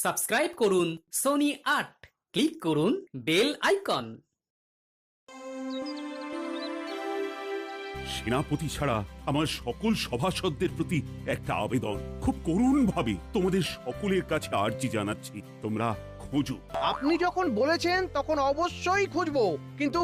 Subscribe করুন Sony ৮, click করুন bell icon. সেনাপতি ছাড়া আমার সকল সভাসদদের প্রতি একটা আবেদন, খুব করুণ ভাবে তোমাদের সকলের কাছে আর্জি জানাচ্ছি, তোমরা খোঁজো। আপনি যখন বলেছেন তখন অবশ্যই খুঁজবো, কিন্তু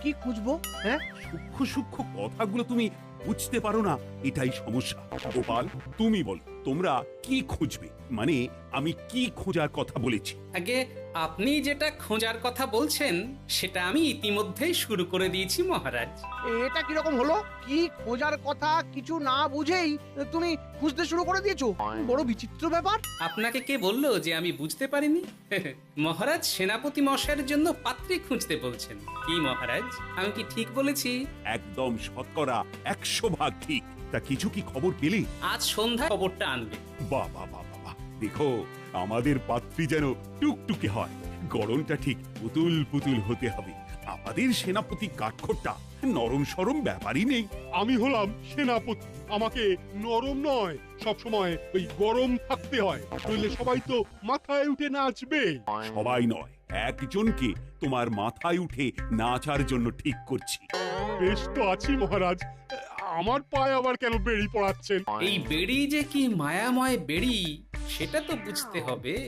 কি খুঁজবো? হ্যাঁ, সূক্ষ্ম সূক্ষ্ম কথাগুলো তুমি বুঝতে পারো না, এটাই সমস্যা। গোপাল, তুমি বলো, তোমরা কি খুঁজবে? মানে আমি কি খোঁজার কথা বলেছি? আগে আপনি যেটা খোঁজার কথা বলছেন সেটা আমি ইতিমধ্যেই শুরু করে দিয়েছি মহারাজ। এটা কিরকম হলো? কি খোঁজার কথা কিছু না বুঝেই তুমি খুঁজতে শুরু করে দিয়েছো? বড় বিচিত্র ব্যাপার। আপনাকে কে বললো যে আমি বুঝতে পারিনি? মহারাজ সেনাপতি মশাইয়ের জন্য পাত্রী খুঁজতে বলছেন। কি মহারাজ, আমি কি ঠিক বলেছি? একদম শতকরা 100% ঠিক। তা কিছু কি খবর পেলে? আজ সন্ধ্যা খবরটা আনবে। বাহ বাহ বাহ বাহ, দেখো আমাদের পাত্রী যেন টুকটুকে হয়, গড়নটা ঠিক পুতুল পুতুল হতে হবে। আমাদের সেনাপতি কাঠখোট্টা, নরম সরম ব্যাপারই নেই। আমি হলাম সেনাপতি, আমাকে নরম নয়, সব সময় ওই গরম থাকতে হয়, নইলে সবাই তো মাথায় উঠে নাচবে। সবাই নয়, একজনকে তোমার মাথায় উঠে নাচার জন্য ঠিক করছি। বেশ তো আছি মহারাজ, আমার পায়ে আবার কেন বেড়ি পড়াচ্ছেন? এই বেড়ি যে কি মায়াময় বেড়ি সেটা তো বুঝতে হবে।